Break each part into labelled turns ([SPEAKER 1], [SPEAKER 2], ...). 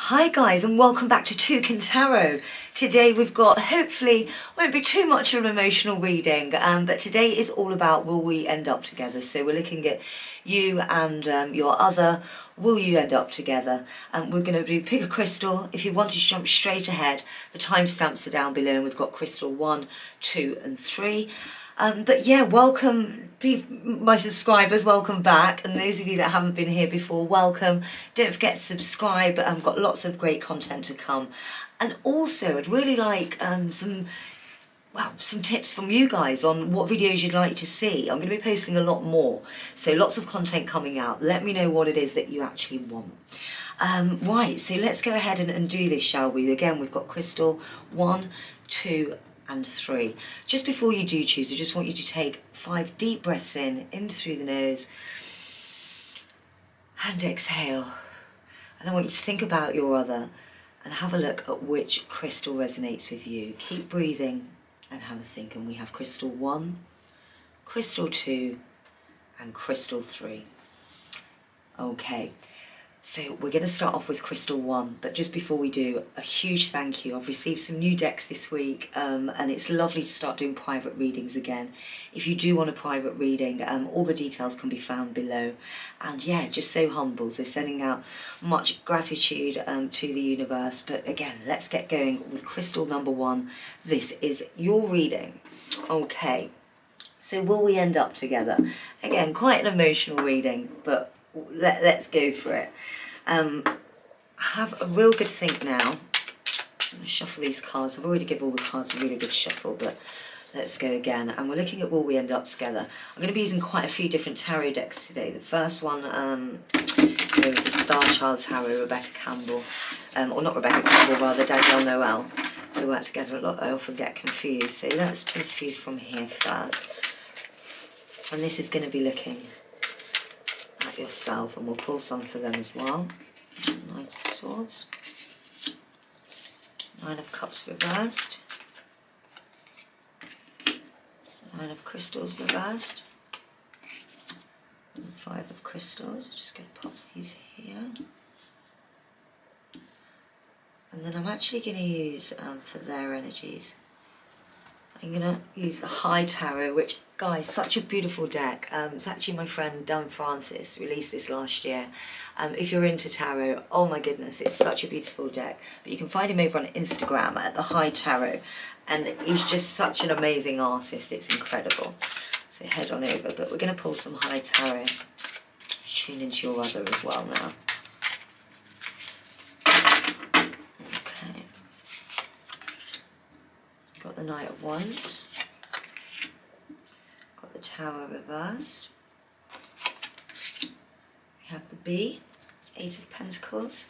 [SPEAKER 1] Hi guys, and welcome back to Toucan Tarot. Today we've got, hopefully, won't be too much of an emotional reading, but today is all about will we end up together. So we're looking at you and your other, will you end up together? We're going to do pick a crystal. If you want to jump straight ahead, the timestamps are down below and we've got crystal 1, 2 and 3. But yeah, welcome my subscribers, welcome back, and those of you that haven't been here before, welcome. Don't forget to subscribe. I've got lots of great content to come, and also I'd really like some tips from you guys on what videos you'd like to see. I'm going to be posting a lot more, so lots of content coming out. Let me know what it is that you actually want. Right, so let's go ahead and do this, shall we? Again, we've got crystal 1, 2 and 3. Just before you do choose, I just want you to take 5 deep breaths in through the nose and exhale. And I want you to think about your other and have a look at which crystal resonates with you. Keep breathing and have a think. And we have crystal 1, crystal 2 and crystal 3. Okay. So we're going to start off with crystal 1, but just before we do, a huge thank you. I've received some new decks this week, and it's lovely to start doing private readings again. If you do want a private reading, all the details can be found below. And yeah, just so humble, so sending out much gratitude to the universe. But again, let's get going with crystal number 1. This is your reading. Okay, so will we end up together? Again, quite an emotional reading, but let's go for it. Have a real good think now. I'm going to shuffle these cards. I've already given all the cards a really good shuffle, but let's go again. And we're looking at will we end up together. I'm going to be using quite a few different tarot decks today. The first one there was the Star Child Tarot, Rebecca Campbell, or not Rebecca Campbell, rather Danielle Noel. They work together a lot. I often get confused. So let's pick a few from here first. And this is going to be looking at yourself, and we'll pull some for them as well. Knight of Swords, 9 of Cups reversed, 9 of Crystals reversed, and 5 of Crystals. I'm just going to pop these here. And then I'm actually going to use, for their energies, I'm going to use the High Tarot, which, guys, such a beautiful deck. It's actually my friend Dan Francis released this last year. If you're into tarot, oh my goodness, it's such a beautiful deck. But you can find him over on Instagram at the High Tarot, and he's just such an amazing artist. It's incredible. So head on over, but we're going to pull some High Tarot. Tune into your other as well now. Got the Knight of Wands, got the Tower reversed, we have the Bee, 8 of Pentacles,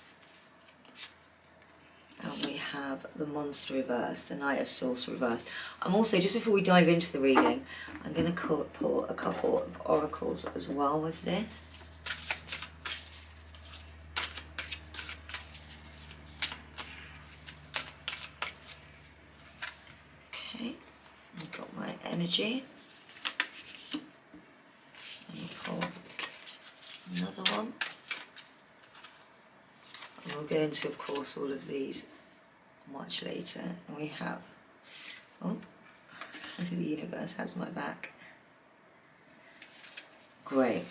[SPEAKER 1] and we have the Monster reversed, the Knight of Swords reversed. I'm also, just before we dive into the reading, I'm going to pull a couple of oracles as well with this. I've got my energy. Let me pull another one. And we'll go into, of course, all of these much later. And we have, oh, the universe has my back. Great.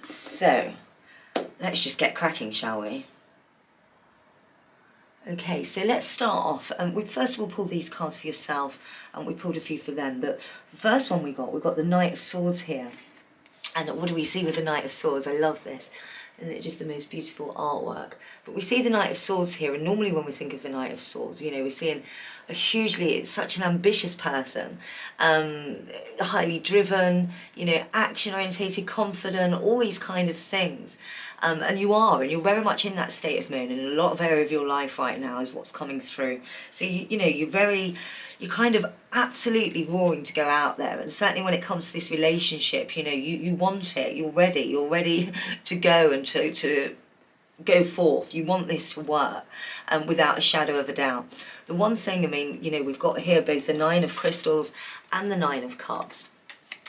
[SPEAKER 1] So, let's just get cracking, shall we? Okay, so let's start off. First of all, pull these cards for yourself, and we pulled a few for them. But the first one we've got the Knight of Swords here. And what do we see with the Knight of Swords? I love this. Isn't it just the most beautiful artwork? But we see the Knight of Swords here, and normally when we think of the Knight of Swords, you know, we're seeing such an ambitious person, highly driven, you know, action-orientated, confident, all these kind of things. And you're very much in that state of mind, and a lot of area of your life right now is what's coming through. So, you know, you're kind of absolutely roaring to go out there, and certainly when it comes to this relationship, you know, you want it, you're ready to go and to go forth. You want this to work, without a shadow of a doubt. The one thing, I mean, you know, we've got here both the 9 of Crystals and the 9 of Cups.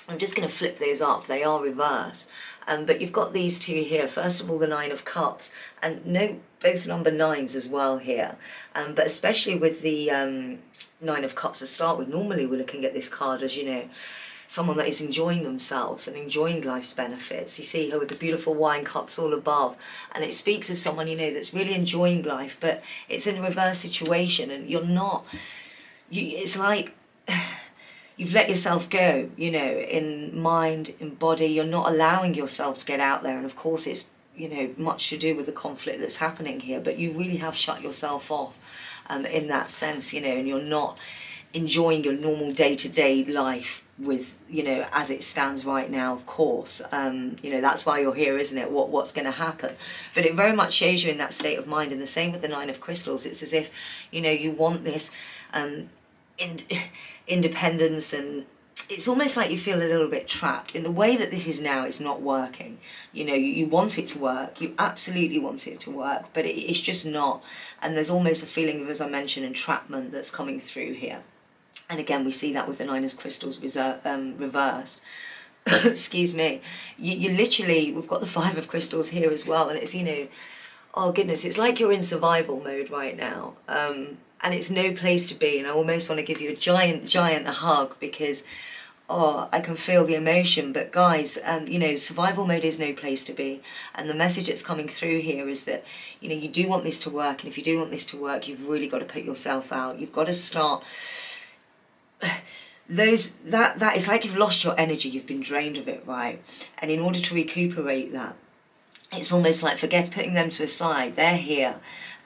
[SPEAKER 1] I'm just going to flip those up. They are reversed. But you've got these two here. First of all, the Nine of Cups, and note both number 9s as well here. But especially with the Nine of Cups to start with, normally we're looking at this card as, you know, someone that is enjoying themselves and enjoying life's benefits. You see here with the beautiful wine cups all above, and it speaks of someone, you know, that's really enjoying life, but it's in a reverse situation, and you're not, it's like you've let yourself go, you know, in mind, in body. You're not allowing yourself to get out there, and of course it's, you know, much to do with the conflict that's happening here, but you really have shut yourself off in that sense, you know, and you're not enjoying your normal day-to-day life with, you know, as it stands right now, of course. You know, that's why you're here, isn't it? What's going to happen? But it very much shows you in that state of mind, and the same with the Nine of Crystals. It's as if, you know, you want this independence, and it's almost like you feel a little bit trapped in the way that this is now. It's not working. You know, you want it to work, you absolutely want it to work, but it's just not. And there's almost a feeling of, as I mentioned, entrapment that's coming through here. And again, we see that with the Nine of Crystals reversed. Excuse me. You literally, we've got the Five of Crystals here as well, and it's, you know, oh goodness, it's like you're in survival mode right now. And it's no place to be, and I almost want to give you a giant hug, because, oh, I can feel the emotion. But guys, you know, survival mode is no place to be, and the message that's coming through here is that, you know, you do want this to work, and if you do want this to work, you've really got to put yourself out. You've got to start that it's like you've lost your energy, you've been drained of it, right? And in order to recuperate that, it's almost like, forget putting them to a side, they're here.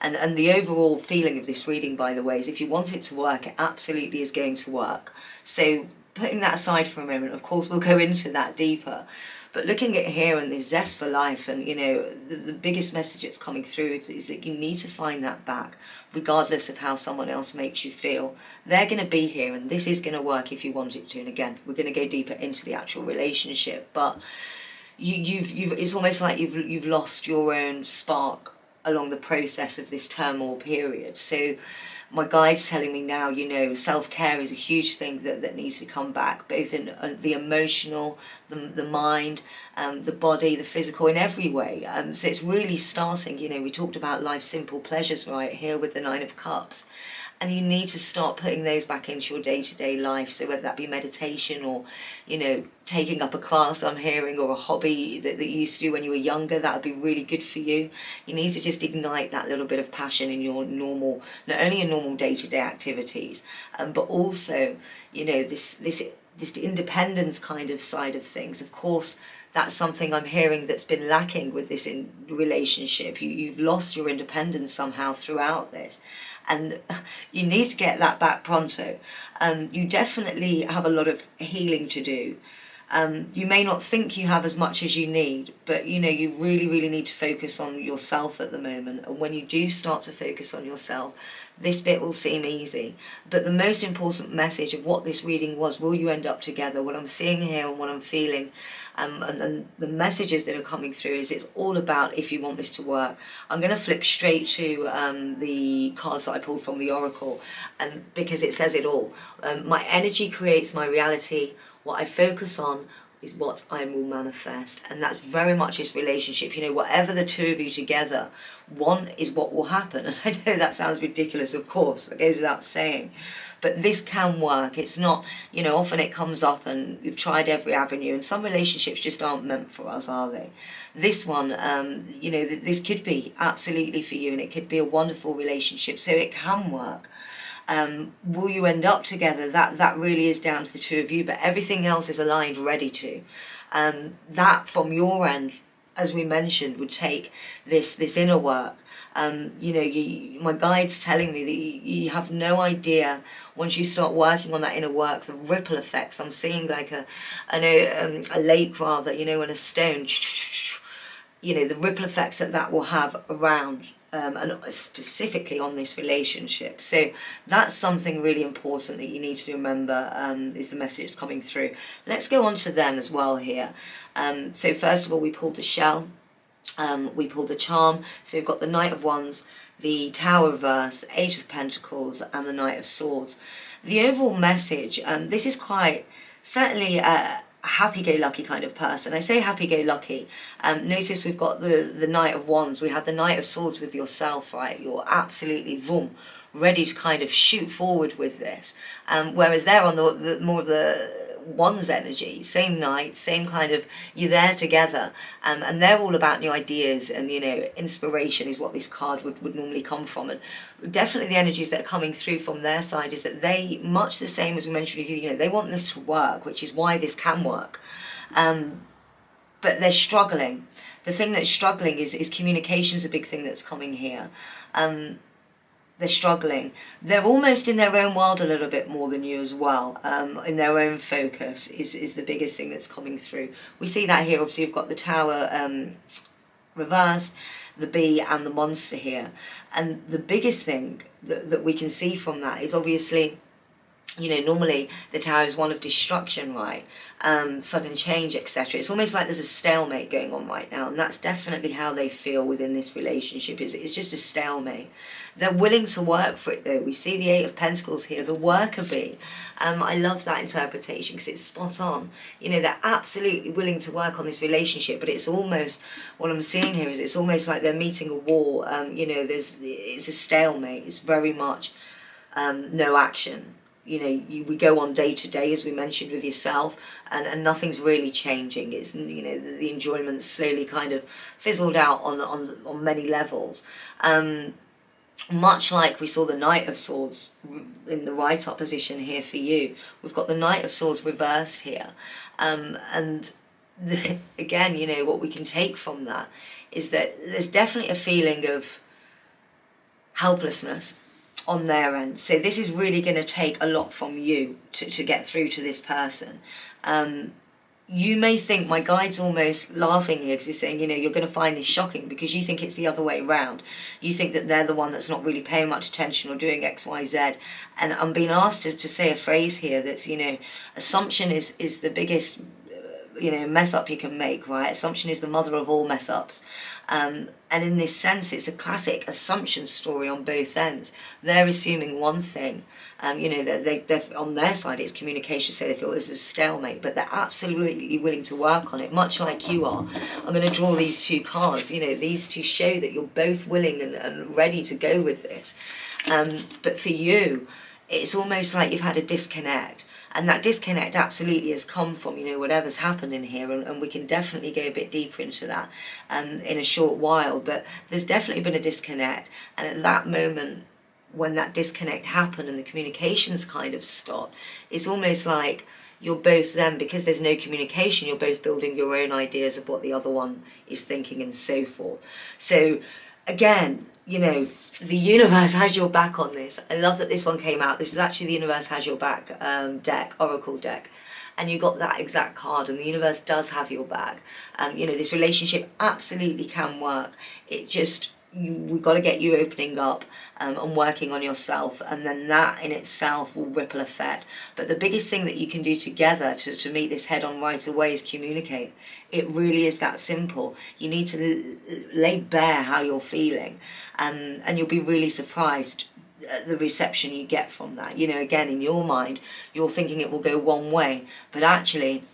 [SPEAKER 1] And the overall feeling of this reading, by the way, is if you want it to work, it absolutely is going to work. So putting that aside for a moment, of course we'll go into that deeper, but looking at here and this zest for life, and, you know, the biggest message that's coming through is that you need to find that back, regardless of how someone else makes you feel. They're going to be here, and this is going to work if you want it to. And again, we're going to go deeper into the actual relationship, but you've it's almost like you've lost your own spark along the process of this turmoil period. So my guide's telling me now, you know, self-care is a huge thing that needs to come back, both in the emotional, the mind, the body, the physical, in every way. So it's really starting, you know, we talked about life's simple pleasures right here with the Nine of Cups. And you need to start putting those back into your day-to-day life. So whether that be meditation, or, you know, taking up a class I'm hearing, or a hobby that you used to do when you were younger, that would be really good for you. You need to just ignite that little bit of passion in your normal, not only in normal day-to-day activities, but also, you know, this independence kind of side of things. Of course, that's something I'm hearing that's been lacking with this relationship. You've lost your independence somehow throughout this. And you need to get that back pronto. You definitely have a lot of healing to do. You may not think you have as much as you need, but, you know, you really need to focus on yourself at the moment. And when you do start to focus on yourself, this bit will seem easy. But the most important message of what this reading was, will you end up together? What I'm seeing here and what I'm feeling, and the messages that are coming through, is it's all about if you want this to work. I'm going to flip straight to the cards that I pulled from the Oracle, and because it says it all. My energy creates my reality. What I focus on is what I will manifest. And that's very much this relationship. You know, whatever the two of you together want is what will happen. And I know that sounds ridiculous, of course, that goes without saying. But this can work. It's not, you know, often it comes up and we've tried every avenue, and some relationships just aren't meant for us, are they? This one, you know, this could be absolutely for you, and it could be a wonderful relationship, so it can work. Will you end up together? That really is down to the two of you, but everything else is aligned, ready to. That from your end, as we mentioned, would take this inner work. You know, my guide's telling me that you have no idea, once you start working on that inner work, the ripple effects. I'm seeing like a lake rather, you know, and a stone, you know, the ripple effects that will have around. And specifically on this relationship. So that's something really important that you need to remember, is the message coming through. Let's go on to them as well here. So first of all, we pulled the shell, we pulled the charm. So we've got the Knight of Wands, the Tower reverse, Eight of Pentacles, and the Knight of Swords. The overall message, this is quite certainly happy-go-lucky kind of person. I say happy-go-lucky. Notice we've got the Knight of Wands. We had the Knight of Swords with yourself, right? You're absolutely boom, ready to kind of shoot forward with this. Whereas they're on the more of the Wands energy, same night, same kind of, you're there together, and they're all about new ideas, and you know, inspiration is what this card would normally come from. And definitely the energies that are coming through from their side is that they, much the same as we mentioned, you know, they want this to work, which is why this can work, but they're struggling. The thing that's struggling is communication is a big thing that's coming here. They're struggling. They're almost in their own world a little bit more than you as well. In their own focus is the biggest thing that's coming through. We see that here. Obviously, you've got the Tower reversed, the Bee and the Monster here. And the biggest thing that we can see from that is obviously, you know, normally the Tower is one of destruction, right? Sudden change, etc. It's almost like there's a stalemate going on right now, and that's definitely how they feel within this relationship. It's just a stalemate. They're willing to work for it though. We see the Eight of Pentacles here, the worker bee. I love that interpretation because it's spot on. You know, they're absolutely willing to work on this relationship, but it's almost, what I'm seeing here is it's almost like they're meeting a wall. You know, it's a stalemate. It's very much no action. You know, we go on day to day, as we mentioned with yourself, and nothing's really changing. It's, you know, the enjoyment's slowly kind of fizzled out on many levels. Much like we saw the Knight of Swords in the right opposition here for you, we've got the Knight of Swords reversed here. And again, you know, what we can take from that is that there's definitely a feeling of helplessness on their end. So this is really going to take a lot from you to get through to this person. You may think, my guide's almost laughing here because he's saying, you know, you're going to find this shocking because you think it's the other way around. You think that they're the one that's not really paying much attention or doing X, Y, Z. And I'm being asked to say a phrase here that's, you know, assumption is the biggest, you know, mess up you can make, right? Assumption is the mother of all mess ups. And in this sense, it's a classic assumption story on both ends. They're assuming one thing, you know, they're on their side, it's communication, so they feel this is a stalemate, but they're absolutely willing to work on it, much like you are. I'm going to draw these two cards. You know, these two show that you're both willing and ready to go with this. But for you, it's almost like you've had a disconnect. And that disconnect absolutely has come from, you know, whatever's happened in here, and we can definitely go a bit deeper into that in a short while. But there's definitely been a disconnect, and at that moment, when that disconnect happened and the communications kind of stopped, it's almost like you're both then, because there's no communication, you're both building your own ideas of what the other one is thinking and so forth. So again, you know, the universe has your back on this. I love that this one came out. This is actually the universe has your back deck, oracle deck. And you got that exact card, and the universe does have your back. You know, this relationship absolutely can work. It just, we've got to get you opening up and working on yourself, and then that in itself will ripple effect. But the biggest thing that you can do together to meet this head on right away is communicate. It really is that simple. You need to lay bare how you're feeling, and you'll be really surprised at the reception you get from that. You know, again, in your mind, you're thinking it will go one way, but actually,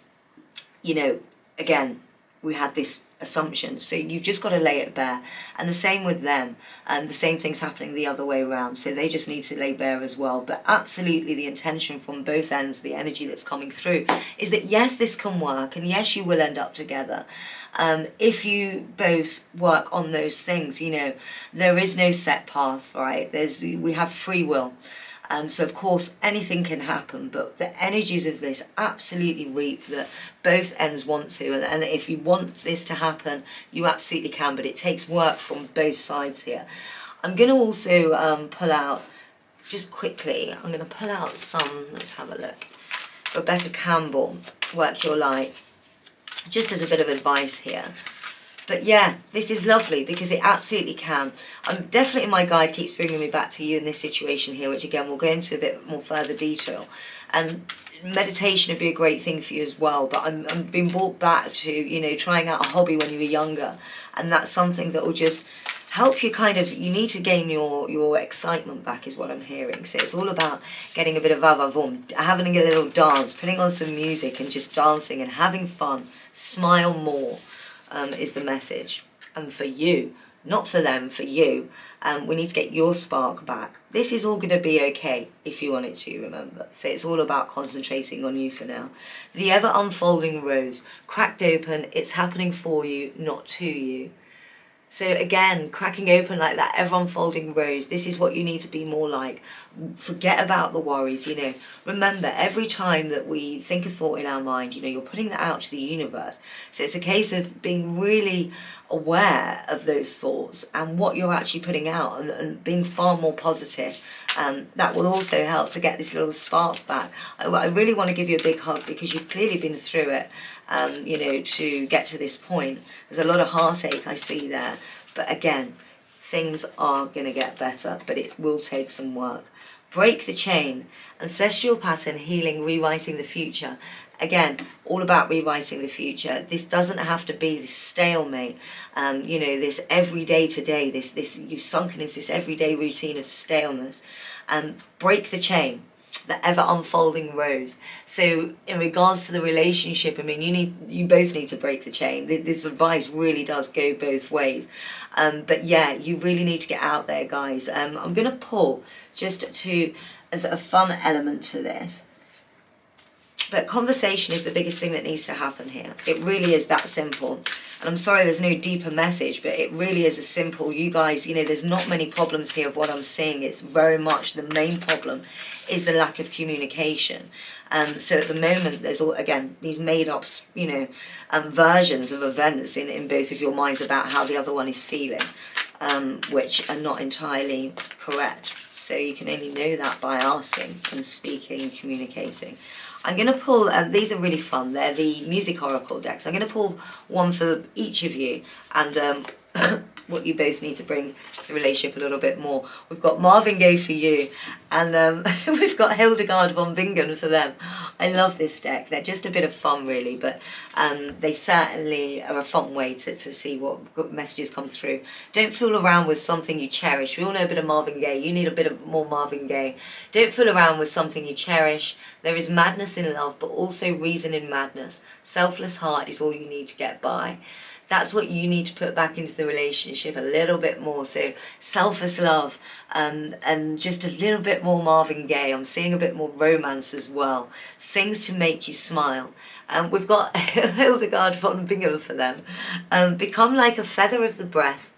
[SPEAKER 1] you know, again, we had this assumption, so you've just got to lay it bare. And the same with them, and the same thing's happening the other way around, so they just need to lay bare as well. But absolutely the intention from both ends, the energy that's coming through, is that yes, this can work, and yes, you will end up together. If you both work on those things. You know, there is no set path, right? We have free will. So of course anything can happen, but the energies of this absolutely reap that both ends want to, and if you want this to happen, you absolutely can, but it takes work from both sides here. I'm going to also pull out, just quickly, I'm going to pull out some, let's have a look, Rebecca Campbell, Work Your Light, just as a bit of advice here. But yeah, this is lovely because it absolutely can. Definitely my guide keeps bringing me back to you in this situation here, which again, we'll go into a bit more further detail. And meditation would be a great thing for you as well. But I'm being brought back to, you know, trying out a hobby when you were younger. And that's something that will just help you kind of, you need to gain your excitement back is what I'm hearing. So it's all about getting a bit of va-va-voom, having a little dance, putting on some music and just dancing and having fun. Smile more is the message. And for you, not for them, for you, we need to get your spark back. This is all going to be okay if you want it to, remember. So it's all about concentrating on you for now. The ever unfolding rose, cracked open, it's happening for you, not to you. So again, cracking open like that ever unfolding rose, this is what you need to be more like. Forget about the worries, you know. Remember, every time that we think a thought in our mind, you know, you're putting that out to the universe. So it's a case of being really aware of those thoughts and what you're actually putting out, and being far more positive. That will also help to get this little spark back. I really want to give you a big hug because you've clearly been through it, you know, to get to this point. There's a lot of heartache I see there. But again, things are going to get better, but it will take some work. Break the chain, ancestral pattern, healing, rewriting the future. Again, all about rewriting the future. This doesn't have to be this stalemate, you know, this everyday today, this you've sunken into this everyday routine of staleness. Break the chain, the ever unfolding rose. So in regards to the relationship, I mean, you both need to break the chain. This advice really does go both ways. But yeah, you really need to get out there, guys. I'm going to pull just as a fun element to this. But conversation is the biggest thing that needs to happen here. It really is that simple. And I'm sorry there's no deeper message, but it really is as simple. You guys, you know, there's not many problems here of what I'm seeing. It's very much the main problem is the lack of communication. So at the moment, there's all, again, these made-up, you know, versions of events in both of your minds about how the other one is feeling, which are not entirely correct. So you can only know that by asking and speaking and communicating. I'm going to pull, these are really fun, they're the music oracle decks. I'm going to pull one for each of you, and what you both need to bring to the relationship a little bit more. We've got Marvin Gaye for you, and we've got Hildegard von Bingen for them. I love this deck. They're just a bit of fun, really, but they certainly are a fun way to see what messages come through. Don't fool around with something you cherish. We all know a bit of Marvin Gaye. You need a bit of more Marvin Gaye. Don't fool around with something you cherish. There is madness in love, but also reason in madness. Selfless heart is all you need to get by. That's what you need to put back into the relationship a little bit more. So selfless love, and just a little bit more Marvin Gaye. I'm seeing a bit more romance as well. Things to make you smile. We've got Hildegard von Bingen for them. Become like a feather of the breath.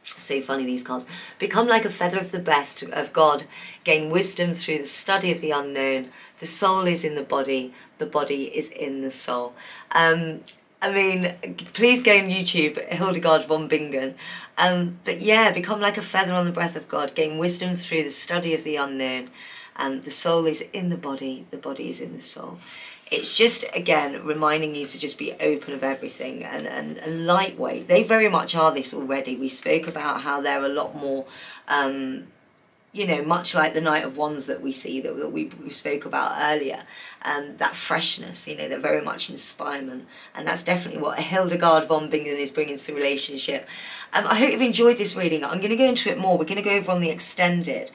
[SPEAKER 1] So funny, these cards. Become like a feather of the breath of God. Gain wisdom through the study of the unknown. The soul is in the body is in the soul. I mean, please go on YouTube, Hildegard von Bingen. But yeah, become like a feather on the breath of God. Gain wisdom through the study of the unknown. The soul is in the body is in the soul. It's just, again, reminding you to just be open of everything and lightweight. They very much are this already. We spoke about how they're a lot more, you know, much like the Knight of Wands that we see, that we spoke about earlier. That freshness, you know, they're very much inspirement. And that's definitely what Hildegard von Bingen is bringing to the relationship. I hope you've enjoyed this reading. I'm going to go into it more. We're going to go over on the extended.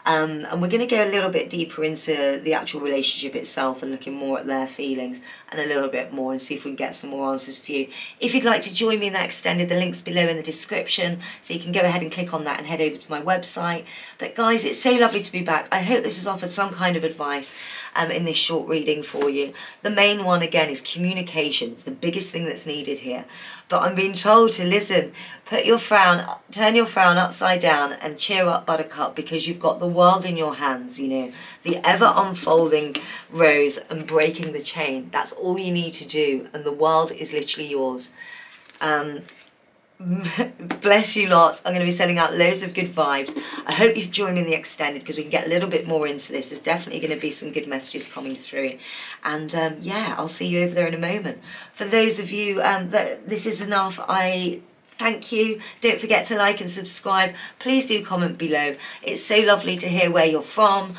[SPEAKER 1] And we're going to go a little bit deeper into the actual relationship itself and looking more at their feelings and a little bit more, and see if we can get some more answers for you. If you'd like to join me in that extended, the link's below in the description, so you can go ahead and click on that and head over to my website. But guys, it's so lovely to be back. I hope this has offered some kind of advice in this short reading for you. The main one, again, is communication. It's the biggest thing that's needed here. But I'm being told to listen, turn your frown upside down and cheer up, Buttercup, because you've got the world in your hands, you know, the ever unfolding rose and breaking the chain. That's all you need to do, and the world is literally yours. Bless you lots. I'm going to be sending out loads of good vibes. I hope you've joined me in the extended, because we can get a little bit more into this. There's definitely going to be some good messages coming through. And yeah, I'll see you over there in a moment. For those of you that this is enough, I thank you. Don't forget to like and subscribe. Please do comment below. It's so lovely to hear where you're from,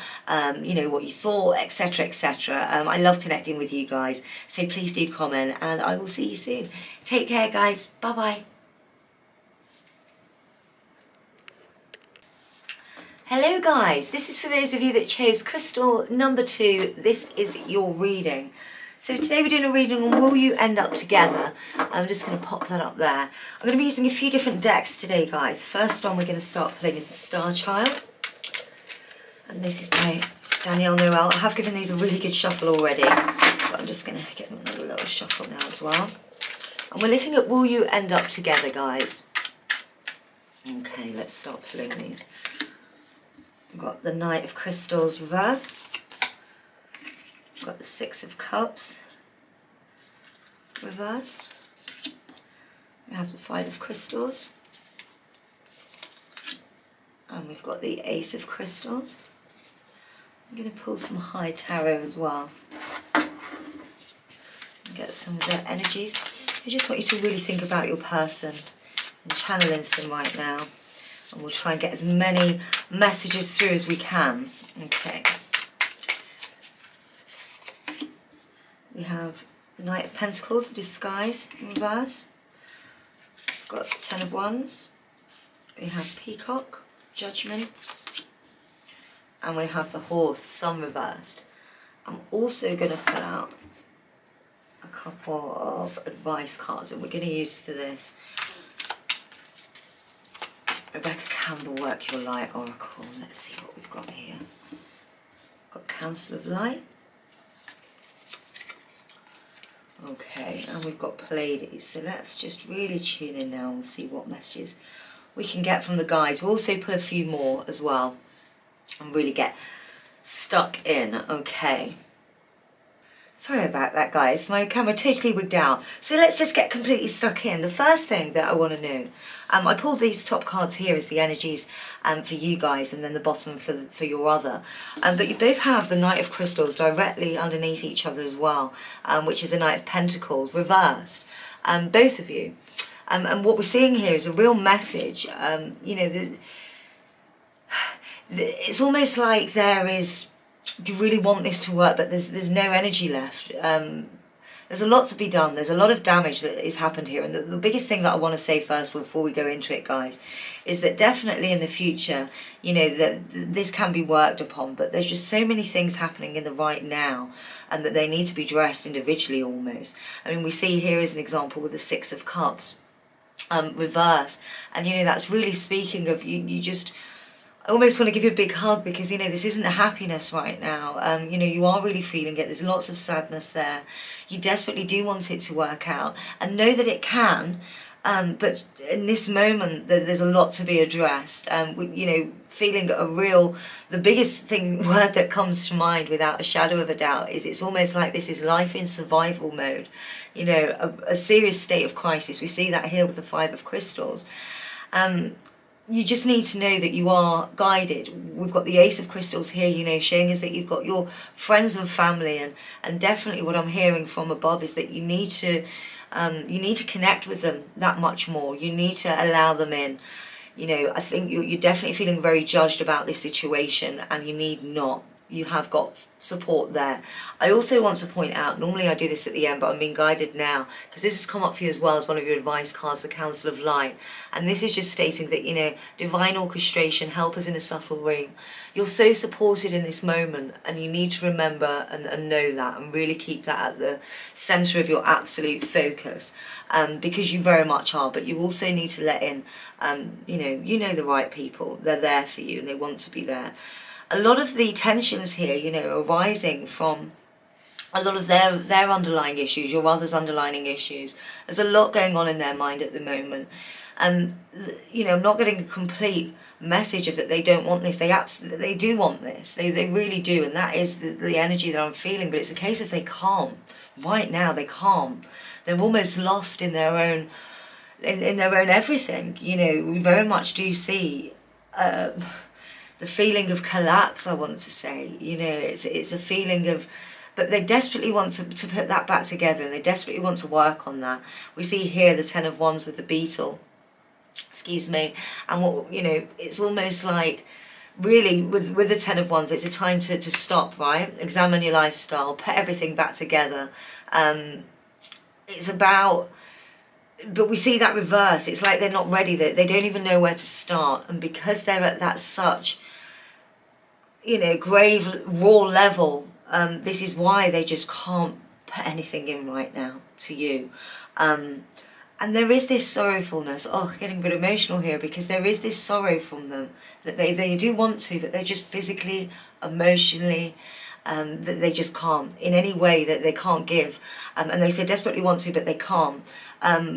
[SPEAKER 1] you know, what you thought, etc, etc. I love connecting with you guys. So please do comment, and I will see you soon. Take care, guys. Bye-bye. Hello guys, this is for those of you that chose crystal number 2. This is your reading. So today we're doing a reading on Will You End Up Together. I'm just going to pop that up there. I'm going to be using a few different decks today guys. First one we're going to start playing is the Star Child. And this is by Danielle Noel. I have given these a really good shuffle already, but I'm just going to give them another little shuffle now as well. And we're looking at Will You End Up Together guys. Okay, let's start pulling these. We've got the Knight of Crystals reversed. We've got the Six of Cups reversed. We have the Five of Crystals. And we've got the Ace of Crystals. I'm going to pull some high tarot as well. And get some of their energies. I just want you to really think about your person and channel into them right now. And we'll try and get as many messages through as we can. Okay. We have Knight of Pentacles, Disguise in reverse. We've got Ten of Wands. We have Peacock, Judgment. And we have the Horse, the Sun reversed. I'm also going to pull out a couple of advice cards that we're going to use for this. Rebecca Campbell, Work Your Light Oracle. Let's see what we've got here. We've got Council of Light. Okay, and we've got Pleiades. So let's just really tune in now and see what messages we can get from the guides. We'll also put a few more as well and really get stuck in. Okay. Sorry about that guys, my camera totally wigged out. So let's just get completely stuck in. The first thing that I want to know, I pulled these top cards here as the energies for you guys, and then the bottom for your other. But you both have the Knight of Crystals directly underneath each other as well, which is the Knight of Pentacles reversed, both of you. And what we're seeing here is a real message. You know, it's almost like there is, you really want this to work, but there's no energy left. There's a lot to be done. There's a lot of damage that has happened here. And the biggest thing that I want to say first before we go into it, guys, is that definitely in the future, you know, that this can be worked upon, but there's just so many things happening in the right now, and that they need to be addressed individually almost. I mean, we see here as an example with the Six of Cups reverse. And, you know, that's really speaking of you just... I almost want to give you a big hug because, you know, this isn't a happiness right now. You know, you are really feeling it. There's lots of sadness there. You desperately do want it to work out and know that it can. But in this moment, there's a lot to be addressed. You know, feeling the biggest word that comes to mind without a shadow of a doubt is it's almost like this is life in survival mode. You know, a serious state of crisis. We see that here with the Five of Crystals. You just need to know that you are guided. We've got the Ace of Crystals here, you know, showing us that you've got your friends and family, and definitely what I'm hearing from above is that you need to connect with them that much more. You need to allow them in. You know, I think you're definitely feeling very judged about this situation, and you need not. You have got support there. I also want to point out, normally I do this at the end, but I'm being guided now, because this has come up for you as well as one of your advice cards, the Council of Light. And this is just stating that, you know, divine orchestration, help us in a subtle room. You're so supported in this moment, and you need to remember and know that, and really keep that at the centre of your absolute focus, because you very much are. But you also need to let in, you know the right people. They're there for you, and they want to be there. A lot of the tensions here, you know, arising from a lot of their underlying issues, your other's underlying issues. There's a lot going on in their mind at the moment. And, you know, I'm not getting a complete message of that they don't want this. They do want this. They really do. And that is the energy that I'm feeling. But it's a case of they can't. Right now, they can't. They're almost lost in their own, in their own everything. You know, we very much do see... the feeling of collapse, I want to say, you know, it's a feeling of, but they desperately want to put that back together, and they desperately want to work on that. We see here the Ten of Wands with the beetle, excuse me, and what, you know, it's almost like, really, with the Ten of Wands, it's a time to stop, right? Examine your lifestyle, put everything back together. It's about... But we see that reverse. It's like they're not ready. They don't even know where to start. And because they're at that such you know, grave, raw level, this is why they just can't put anything in right now to you. And there is this sorrowfulness, getting a bit emotional here, because there is this sorrow from them, that they do want to, but they're just physically, emotionally, that they just can't, in any way that they can't give. And they so desperately want to, but they can't.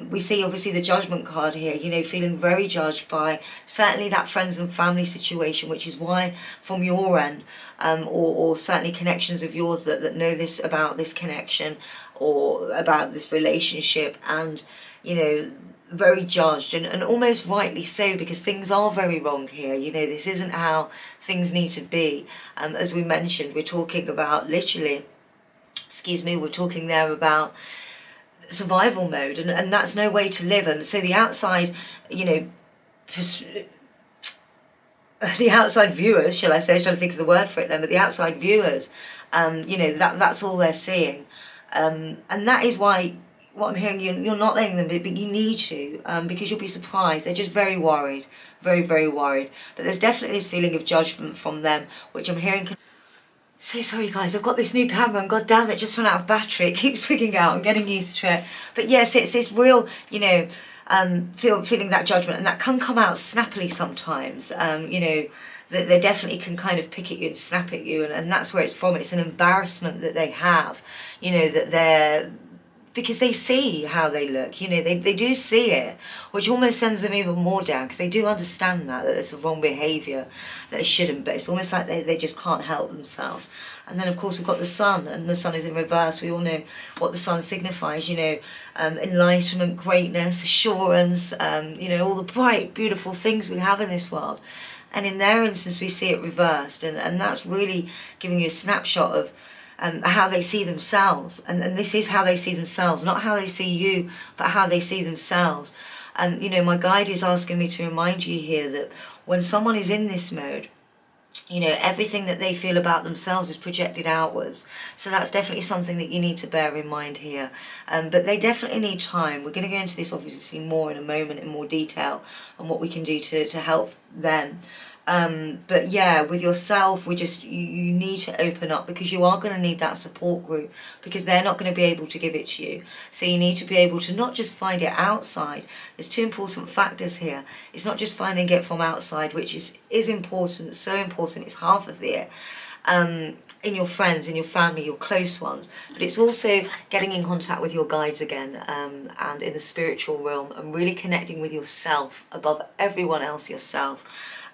[SPEAKER 1] We see obviously the Judgment card here, you know, feeling very judged by certainly that friends and family situation, which is why from your end, or certainly connections of yours that know this about this connection or about this relationship, and you know, very judged, and almost rightly so, because things are very wrong here. You know, this isn't how things need to be. As we mentioned, we're talking about literally, we're talking there about survival mode, and that's no way to live. And so the outside, you know, the outside viewers, shall I say, I'm trying to think of the word for it then, but the outside viewers, you know, that's all they're seeing. And that is why, what I'm hearing, you're not letting them be, but you need to, because you'll be surprised. They're just very worried, very, very worried. But there's definitely this feeling of judgment from them, which I'm hearing. So sorry guys, I've got this new camera and god damn it, just ran out of battery. It keeps wigging out, I'm getting used to it. But yes, it's this real, you know, feeling that judgment, and that can come out snappily sometimes, you know, that they definitely can kind of pick at you and snap at you, and that's where it's from. It's an embarrassment that they have, you know, that they're, because they see how they look, you know, they do see it, which almost sends them even more down, because they do understand that it's a wrong behaviour, that they shouldn't, but it's almost like they just can't help themselves. And then of course we've got the sun, and the sun is in reverse. We all know what the sun signifies, you know, enlightenment, greatness, assurance, you know, all the bright, beautiful things we have in this world. And in their instance we see it reversed, and that's really giving you a snapshot of how they see themselves, and this is how they see themselves, not how they see you, but how they see themselves. And you know, my guide is asking me to remind you here that when someone is in this mode, you know, everything that they feel about themselves is projected outwards. So that's definitely something that you need to bear in mind here. But they definitely need time. We're going to go into this obviously more in a moment in more detail on what we can do to help them. But yeah, with yourself, you need to open up, because you are going to need that support group, because they're not going to be able to give it to you. So you need to be able to not just find it outside. There's two important factors here. It's not just finding it from outside, which is important, so important, it's half of it. In your friends, in your family, your close ones, but it's also getting in contact with your guides again, and in the spiritual realm, and really connecting with yourself above everyone else, yourself.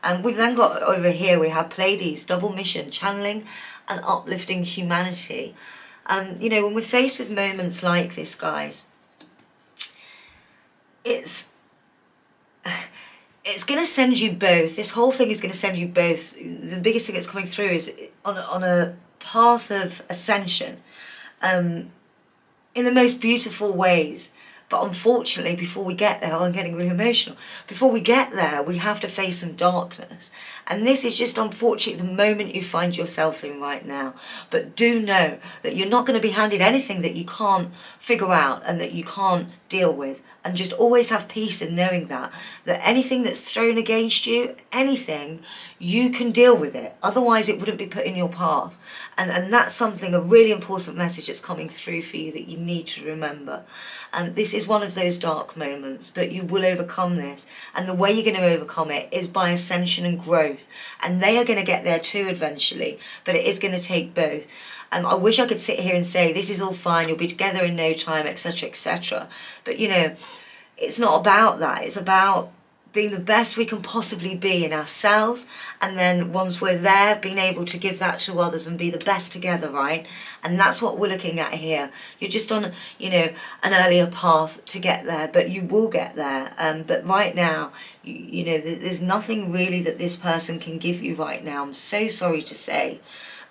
[SPEAKER 1] And we've then got over here, we have Pleiades, double mission, channeling and uplifting humanity. You know, when we're faced with moments like this, guys, it's going to send you both. This whole thing is going to send you both. The biggest thing that's coming through is on a path of ascension, in the most beautiful ways. But unfortunately, before we get there, I'm getting really emotional. Before we get there, we have to face some darkness. And this is just unfortunately the moment you find yourself in right now. But do know that you're not going to be handed anything that you can't figure out and that you can't deal with. And just always have peace in knowing that anything that's thrown against you, anything, you can deal with it. Otherwise, it wouldn't be put in your path. And that's something, a really important message that's coming through for you that you need to remember. And this is one of those dark moments, but you will overcome this. And the way you're going to overcome it is by ascension and growth. And they are going to get there too eventually, but it is going to take both. I wish I could sit here and say, this is all fine, you'll be together in no time, etc., etc. But, you know, it's not about that. It's about being the best we can possibly be in ourselves. And then once we're there, being able to give that to others and be the best together, right? And that's what we're looking at here. You're just on, you know, an earlier path to get there, but you will get there. But right now, you know, there's nothing really that this person can give you right now. I'm so sorry to say.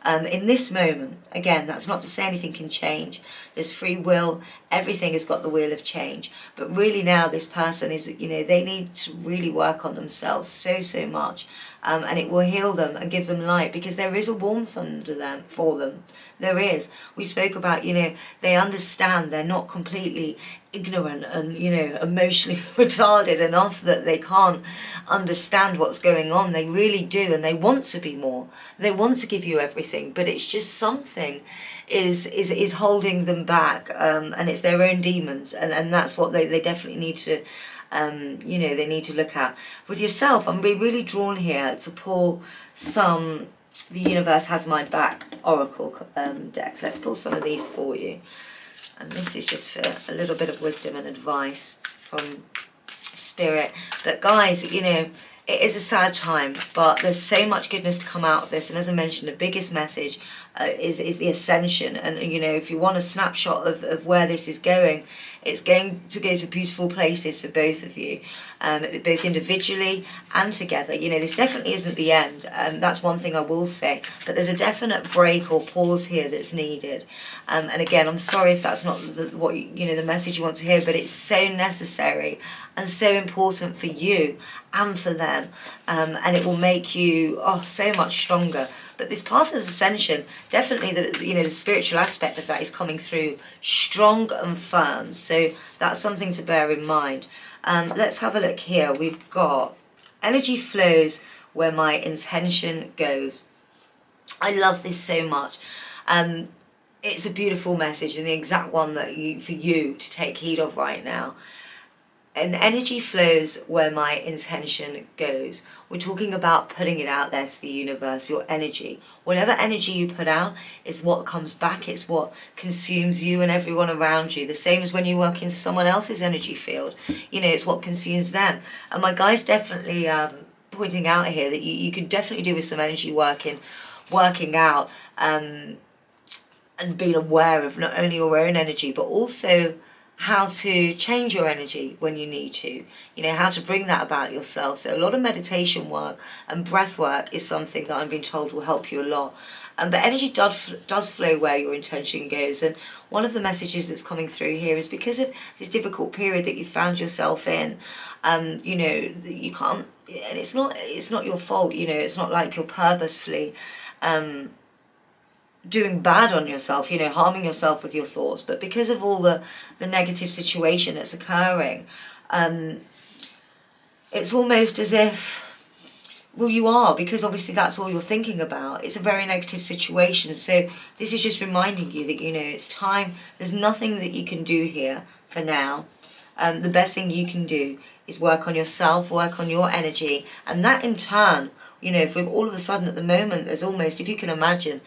[SPEAKER 1] In this moment, again, that's not to say anything can change. There's free will, everything has got the wheel of change. But really now this person is, you know, they need to really work on themselves so much. And it will heal them and give them light, because there is a warmth under them, for them. There is. We spoke about, you know, they understand they're not completely ignorant and, you know, emotionally retarded enough that they can't understand what's going on. They really do, and they want to be more. They want to give you everything, but it's just something is holding them back, and it's their own demons, and that's what they definitely need to, you know, they need to look at. With yourself, I'm really drawn here to pull some The Universe Has My Back Oracle decks. Let's pull some of these for you. And this is just for a little bit of wisdom and advice from Spirit. But guys, you know, it is a sad time, but there's so much goodness to come out of this. And as I mentioned, the biggest message is the ascension. And, you know, if you want a snapshot of where this is going, it's going to go to beautiful places for both of you, both individually and together. You know, this definitely isn't the end. That's one thing I will say. But there's a definite break or pause here that's needed. And again, I'm sorry if that's not what you know, the message you want to hear, but it's so necessary and so important for you and for them, and it will make you so much stronger. But this path of ascension, definitely the spiritual aspect of that is coming through strong and firm. So that's something to bear in mind. Let's have a look here. We've got energy flows where my intention goes. I love this so much. It's a beautiful message, and the exact one that for you to take heed of right now. And energy flows where my intention goes. We're talking about putting it out there to the universe, your energy. Whatever energy you put out is what comes back. It's what consumes you and everyone around you. The same as when you work into someone else's energy field. You know, it's what consumes them. And my guy's definitely pointing out here that you could definitely do with some energy working out, and being aware of not only your own energy, but also how to change your energy when you need to, you know, how to bring that about yourself. So a lot of meditation work and breath work is something that I'm being told will help you a lot. But energy does flow where your intention goes. And one of the messages that's coming through here is because of this difficult period that you found yourself in, you know, you can't, and it's not your fault, you know, it's not like you're purposefully doing bad on yourself, you know, harming yourself with your thoughts, but because of all the negative situation that's occurring, it's almost as if, well, you are, because obviously that's all you're thinking about. It's a very negative situation. So this is just reminding you that, you know, it's time. There's nothing that you can do here for now. The best thing you can do is work on yourself, work on your energy, and that in turn, you know, if we've all of a sudden at the moment, there's almost, if you can imagine,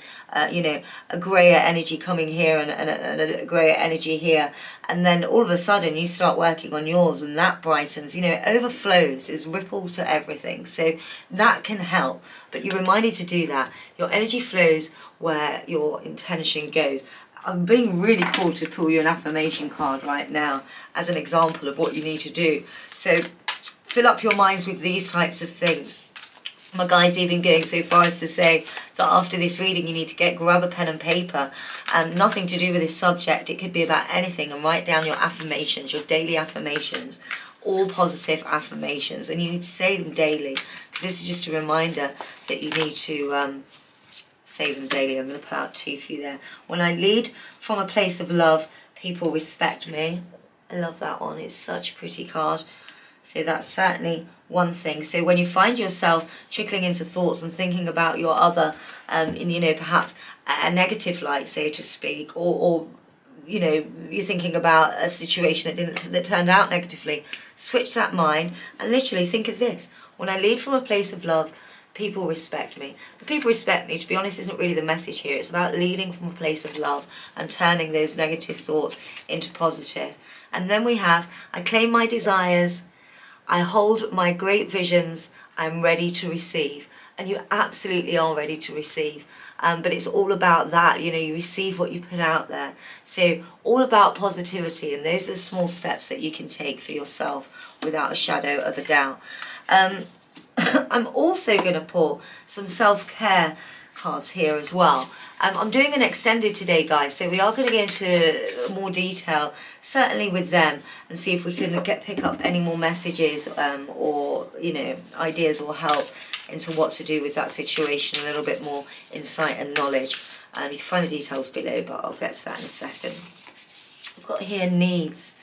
[SPEAKER 1] you know, a greyer energy coming here and a greyer energy here, and then all of a sudden you start working on yours and that brightens, you know, it overflows, it's ripples to everything. So that can help, but you're reminded to do that. Your energy flows where your intention goes. I'm being really called to pull you an affirmation card right now as an example of what you need to do. So fill up your minds with these types of things. My guide's even going so far as to say that after this reading you need to grab a pen and paper, and nothing to do with this subject. It could be about anything, and write down your affirmations, your daily affirmations, all positive affirmations, and you need to say them daily, because this is just a reminder that you need to say them daily. I'm going to put out 2 for you there. When I lead from a place of love, people respect me. I love that one. It's such a pretty card. So that's certainly one thing. So when you find yourself trickling into thoughts and thinking about your other, in, you know, perhaps a negative light, so to speak, or you know, you're thinking about a situation that turned out negatively, switch that mind and literally think of this. When I lead from a place of love, people respect me. The people respect me, to be honest, isn't really the message here. It's about leading from a place of love and turning those negative thoughts into positive. And then we have, I claim my desires, I hold my great visions, I'm ready to receive. And you absolutely are ready to receive. But it's all about that, you know, you receive what you put out there. So all about positivity, and those are the small steps that you can take for yourself without a shadow of a doubt. I'm also going to pull some self-care cards here as well. I'm doing an extended today, guys, so we are going to get into more detail, certainly with them, and see if we can pick up any more messages or, you know, ideas or help into what to do with that situation, a little bit more insight and knowledge. You can find the details below, but I'll get to that in a second. I've got here needs.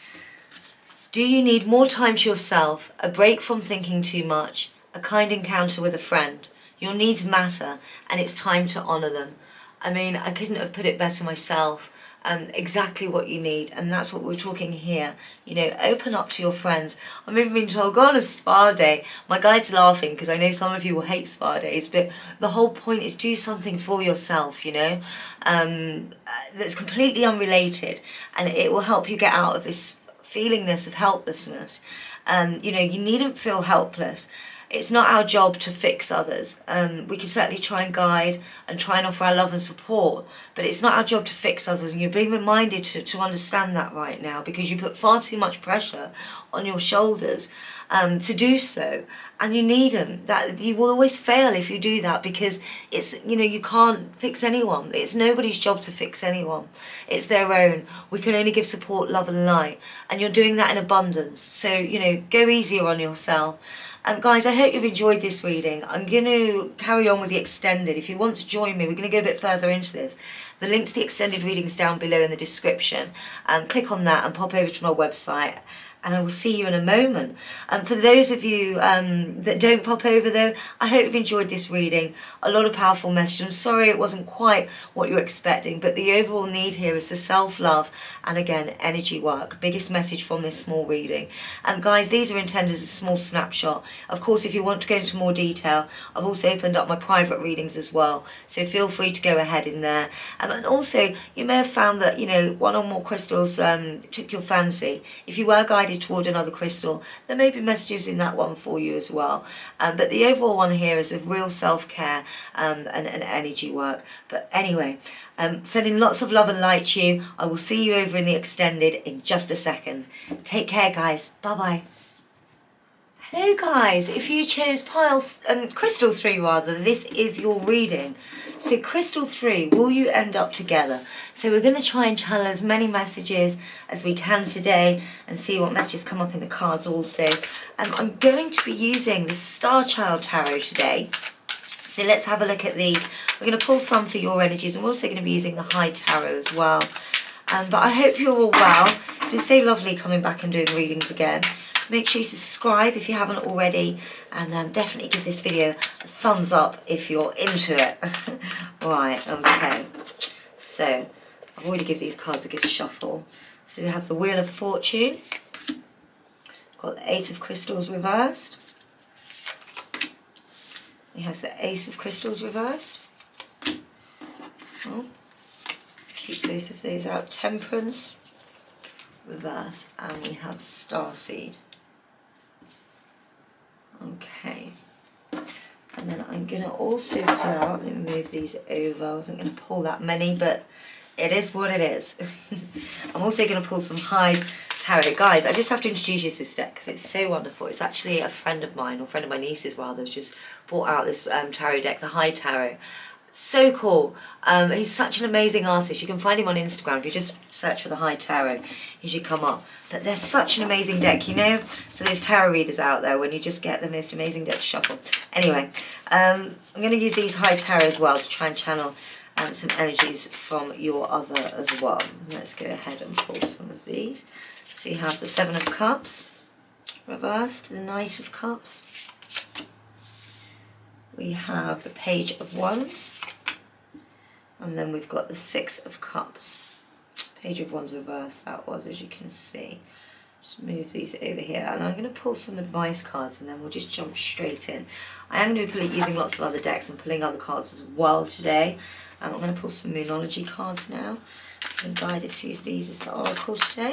[SPEAKER 1] Do you need more time to yourself, a break from thinking too much, a kind encounter with a friend? Your needs matter, and it's time to honour them. I mean, I couldn't have put it better myself. Exactly what you need, and that's what we're talking here. You know, open up to your friends. I'm even being told, go on a spa day. My guide's laughing because I know some of you will hate spa days, but the whole point is do something for yourself, you know, that's completely unrelated, and it will help you get out of this feelingness of helplessness. You know, you needn't feel helpless. It's not our job to fix others. We can certainly try and guide and try and offer our love and support, but it's not our job to fix others, and you're being reminded to understand that right now, because you put far too much pressure on your shoulders to do so, and you need them. That you will always fail if you do that, because it's, you know, you can't fix anyone. It's nobody's job to fix anyone. It's their own. We can only give support, love and light, and you're doing that in abundance. So, you know, go easier on yourself. Guys, I hope you've enjoyed this reading. I'm going to carry on with the extended. If you want to join me, we're going to go a bit further into this. The link to the extended readings down below in the description. Click on that and pop over to my website, and I will see you in a moment. For those of you that don't pop over though, I hope you've enjoyed this reading. A lot of powerful messages. I'm sorry it wasn't quite what you were expecting, but the overall need here is for self-love and, again, energy work. Biggest message from this small reading. Guys, these are intended as a small snapshot. Of course, if you want to go into more detail, I've also opened up my private readings as well, so feel free to go ahead in there. And also, you may have found that, you know, one or more crystals took your fancy. If you were guided toward another crystal, there may be messages in that one for you as well. But the overall one here is of real self-care and energy work. But anyway, sending lots of love and light to you. I will see you over in the extended in just a second. Take care, guys. Bye-bye. Hello guys, if you chose Crystal 3 rather, this is your reading. So Crystal 3, will you end up together? So we're going to try and channel as many messages as we can today and see what messages come up in the cards also. I'm going to be using the Star Child Tarot today. So let's have a look at these. We're going to pull some for your energies, and we're also going to be using the High Tarot as well. But I hope you're all well. It's been so lovely coming back and doing readings again. Make sure you subscribe if you haven't already, and definitely give this video a thumbs up if you're into it. Right, okay. So, I've already given these cards a good shuffle. So we have the Wheel of Fortune. Got the Eight of Crystals reversed. We have the Ace of Crystals reversed. Oh, keep both of those out. Temperance reverse, and we have Starseed. Okay, and then I'm going to also pull out, let me move these over, I wasn't going to pull that many, but it is what it is. I'm also going to pull some High Tarot. Guys, I just have to introduce you to this deck because it's so wonderful. It's actually a friend of mine, or friend of my niece's rather, has just brought out this tarot deck, the High Tarot. So cool. He's such an amazing artist. You can find him on Instagram. If you just search for the High Tarot, he should come up. But they're such an amazing deck, you know, for those tarot readers out there, when you just get the most amazing deck to shuffle. Anyway, I'm going to use these High Tarot as well to try and channel some energies from your other as well. Let's go ahead and pull some of these. So you have the Seven of Cups reversed, the Knight of Cups. We have the Page of Wands. And then we've got the Six of Cups. Page of Wands reversed, that was, as you can see. Just move these over here. And I'm going to pull some advice cards, and then we'll just jump straight in. I am going to be using lots of other decks and pulling other cards as well today. I'm going to pull some Moonology cards now. I'm guided to use these as the Oracle today.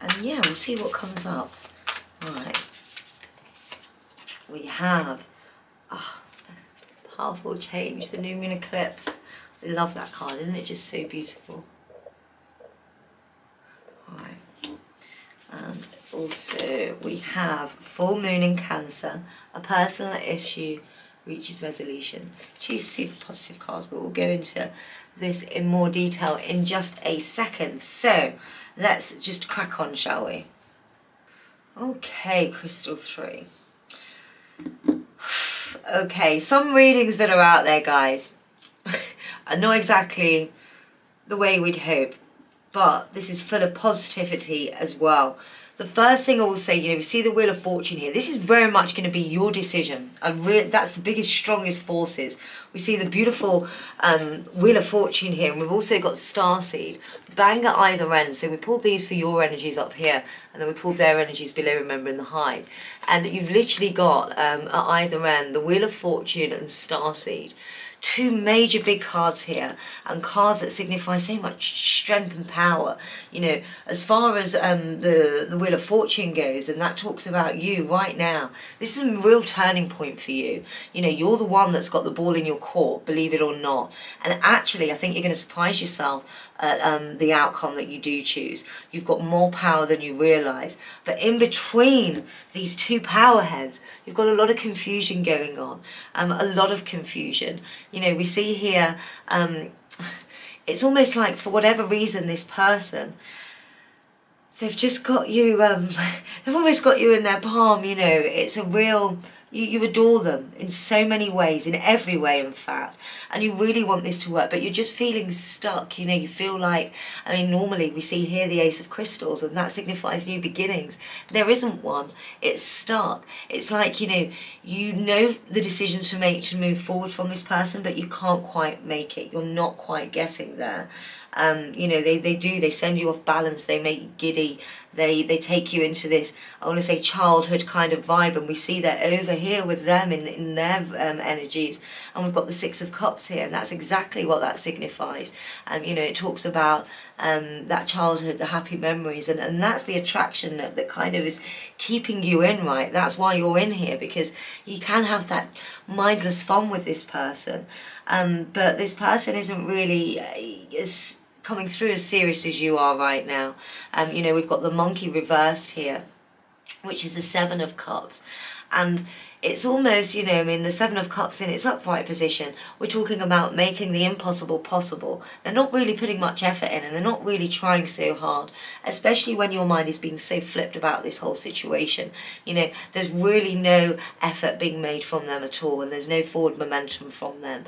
[SPEAKER 1] And yeah, we'll see what comes up. Alright. We have powerful change, the new moon eclipse. I love that card, isn't it just so beautiful? Alright. And also we have full moon in Cancer, a personal issue reaches resolution. Two super positive cards, but we'll go into this in more detail in just a second. So let's just crack on, shall we? Okay, Crystal 3. Okay, some readings that are out there, guys, are not exactly the way we'd hope, but this is full of positivity as well. The first thing I will say, we see the Wheel of Fortune here. This is very much going to be your decision. That's the biggest, strongest forces. We see the beautiful Wheel of Fortune here, and we've also got Starseed. Bang at either end. So we pulled these for your energies up here, and then we pulled their energies below, remember, in the hive. And you've literally got, at either end, the Wheel of Fortune and Starseed. Two major big cards here, and cards that signify so much strength and power. As far as the Wheel of Fortune goes, and that talks about you right now. This is a real turning point for you. You're the one that's got the ball in your court, believe it or not. And actually, I think you're going to surprise yourself at the outcome that you do choose. You've got more power than you realise. But in between these two power heads, you've got a lot of confusion going on. A lot of confusion. We see here, it's almost like for whatever reason this person, they've just got you, they've almost got you in their palm, It's a real... You adore them in so many ways, in every way in fact, and you really want this to work, but you're just feeling stuck. You feel like, normally we see here the Ace of Crystals, and that signifies new beginnings. There isn't one. It's stuck. It's like, you know the decision to make to move forward from this person, but you can't quite make it. You're not quite getting there. They send you off balance, they make you giddy, they take you into this, I want to say, childhood kind of vibe, and we see that over here with them in their energies. And we've got the Six of Cups here, and that's exactly what that signifies. It talks about that childhood, the happy memories, and that's the attraction that kind of is keeping you in, right? That's why you're in here, because you can have that mindless fun with this person, but this person isn't really as coming through as serious as you are right now. We've got the Monkey reversed here, which is the Seven of Cups, and it's almost, the Seven of Cups in its upright position, we're talking about making the impossible possible. They're not really putting much effort in, and they're not really trying so hard, especially when your mind is being so flipped about this whole situation. There's really no effort being made from them at all, and there's no forward momentum from them.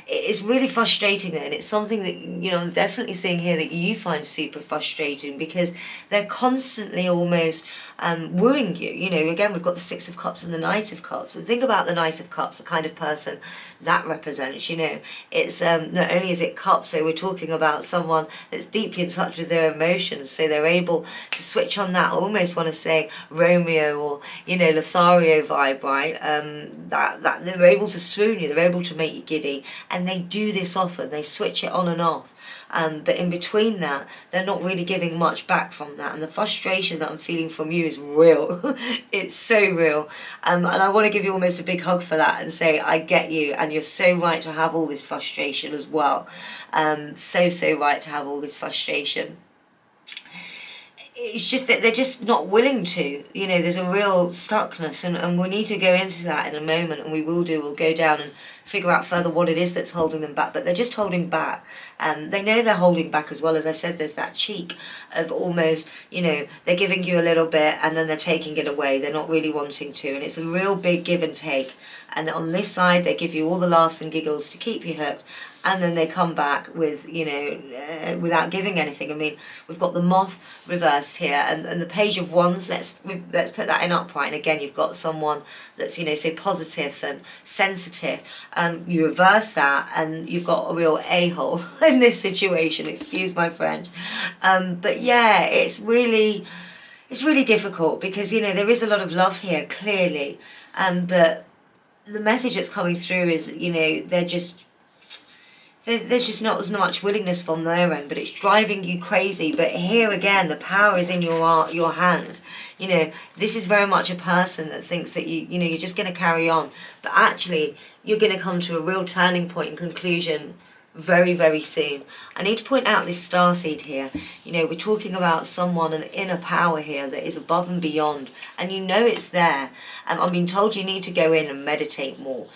[SPEAKER 1] It's really frustrating then. It's something that, I'm definitely seeing here that you find super frustrating, because they're constantly almost wooing you. Again, we've got the Six of Cups and the Knight of Cups, and think about the Knight of Cups, the kind of person that represents. It's not only is it cups, so we're talking about someone that's deeply in touch with their emotions, so they're able to switch on that, I almost want to say Romeo or Lothario vibe, right? That they're able to swoon you, they're able to make you giddy, and they do this often. They switch it on and off. But in between that, they're not really giving much back from that. And the frustration that I'm feeling from you is real. It's so real. And I want to give you almost a big hug for that and say, I get you. And you're so right to have all this frustration as well. So right to have all this frustration. It's just that they're just not willing to. There's a real stuckness. And we'll need to go into that in a moment. And we will do. We'll go down and figure out further what it is that's holding them back, but they're just holding back. They know they're holding back as well. As I said, there's that cheek of almost, they're giving you a little bit and then they're taking it away. They're not really wanting to, and it's a real big give and take. And on this side, they give you all the laughs and giggles to keep you hooked, and then they come back with, without giving anything. We've got the Moth reversed here, and the Page of Wands. Let's put that in upright. And again, you've got someone that's, so positive and sensitive. You reverse that, and you've got a real a-hole in this situation. Excuse my French. But yeah, it's really difficult, because there is a lot of love here, clearly. But the message that's coming through is, there's just not as much willingness from their end, but it's driving you crazy. But here again, the power is in your hands. This is very much a person that thinks that you're just going to carry on, but actually you're going to come to a real turning point and conclusion very, very soon. I need to point out this starseed here. We're talking about someone, an inner power here that is above and beyond, and it's there. I'm being told you need to go in and meditate more.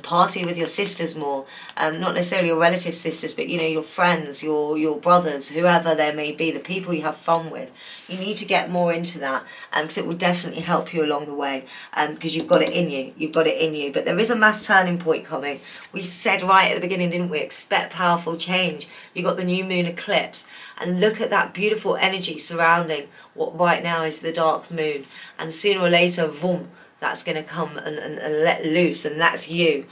[SPEAKER 1] party with your sisters more, not necessarily your relative sisters, but you know, your friends, your brothers, whoever there may be, the people you have fun with. You need to get more into that, because it will definitely help you along the way, because you've got it in you. You've got it in you. But there is a mass turning point coming. We said right at the beginning, didn't we? Expect powerful change. You got the new moon eclipse, and look at that beautiful energy surrounding what right now is the dark moon. And sooner or later, boom, that's going to come and let loose, and that's you.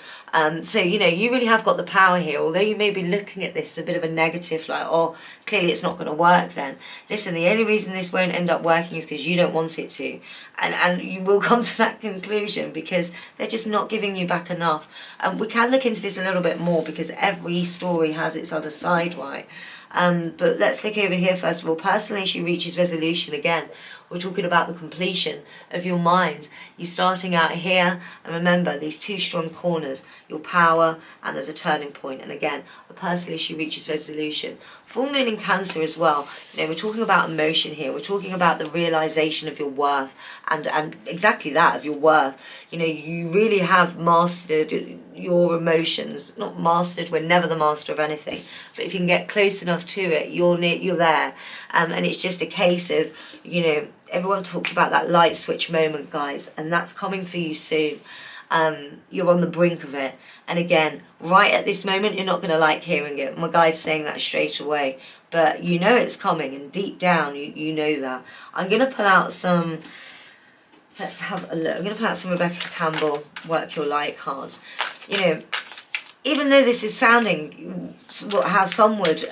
[SPEAKER 1] So, you know, you really have got the power here, although you may be looking at this as a bit of a negative, like, oh, clearly it's not going to work then. Listen, the only reason this won't end up working is because you don't want it to. And you will come to that conclusion because they're just not giving you back enough. We can look into this a little bit more because every story has its other side, right? But let's look over here first of all. Personally, she reaches resolution again. We're talking about the completion of your minds. You're starting out here, and remember these two strong corners, your power, and there's a turning point. And again, a personal issue reaches resolution. Full moon in Cancer as well. You know, we're talking about emotion here. We're talking about the realization of your worth, and exactly that, of your worth. You know, you really have mastered your emotions. Not mastered, we're never the master of anything, but if you can get close enough to it, you're there. And it's just a case of, you know, everyone talks about that light switch moment, guys, and that's coming for you soon. You're on the brink of it, and again, right at this moment, you're not going to like hearing it. My guide's saying that straight away, but you know it's coming, and deep down, you know that. I'm going to pull out some, let's have a look. I'm going to pull out some Rebecca Campbell Work Your Light cards. You know, even though this is sounding, how some would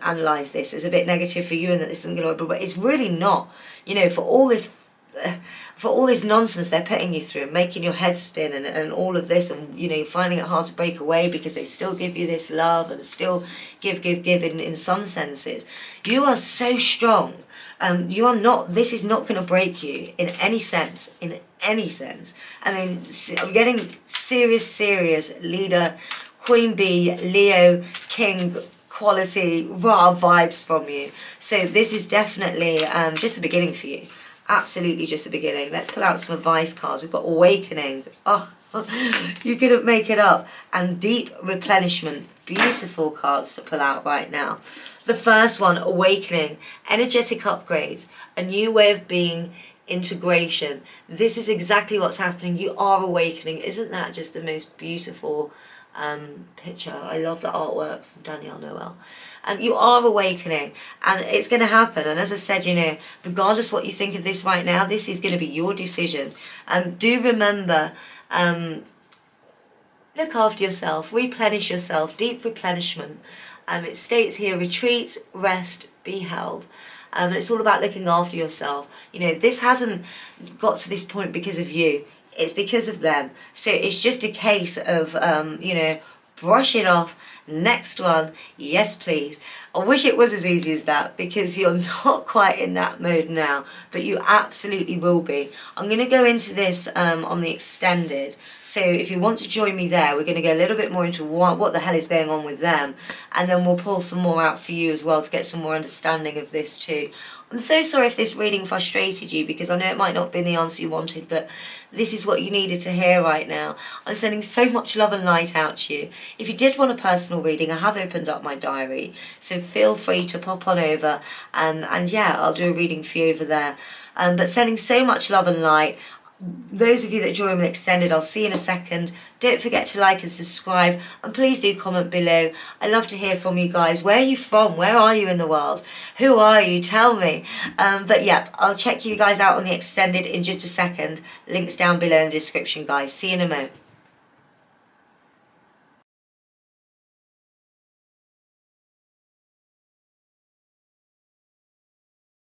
[SPEAKER 1] analyse this as a bit negative for you and that this isn't going to work, but it's really not. You know, for all this nonsense they're putting you through, making your head spin and all of this, and you know, you're finding it hard to break away because they still give you this love and still give in some senses. You are so strong. You are not, this is not going to break you in any sense, I mean, I'm getting serious leader, Queen Bee, Leo, King quality, raw vibes from you. So this is definitely just the beginning for you. Absolutely just the beginning. Let's pull out some advice cards. We've got Awakening. Oh, you couldn't make it up. And Deep Replenishment. Beautiful cards to pull out right now. The first one, Awakening. Energetic upgrades. A new way of being. Integration. This is exactly what's happening. You are awakening. Isn't that just the most beautiful picture? I love the artwork from Danielle Noel. You are awakening, and it's going to happen. And as I said, you know, regardless what you think of this right now, this is going to be your decision. Do remember, look after yourself, replenish yourself, deep replenishment. It states here, retreat, rest, be held. And it's all about looking after yourself. You know, this hasn't got to this point because of you. It's because of them. So it's just a case of, you know, brush it off. Next one, yes please. I wish it was as easy as that because you're not quite in that mode now, but you absolutely will be. I'm going to go into this on the extended, so if you want to join me there, we're going to go a little bit more into what the hell is going on with them, and then we'll pull some more out for you as well to get some more understanding of this too. I'm so sorry if this reading frustrated you, because I know it might not have been the answer you wanted, but this is what you needed to hear right now. I'm sending so much love and light out to you. If you did want a personal reading, I have opened up my diary, so feel free to pop on over, and yeah, I'll do a reading for you over there. But sending so much love and light. Those of you that join with Extended, I'll see you in a second. Don't forget to like and subscribe, and please do comment below. I love to hear from you guys. Where are you from? Where are you in the world? Who are you? Tell me. But yeah, I'll check you guys out on the Extended in just a second. Links down below in the description, guys. See you in a moment.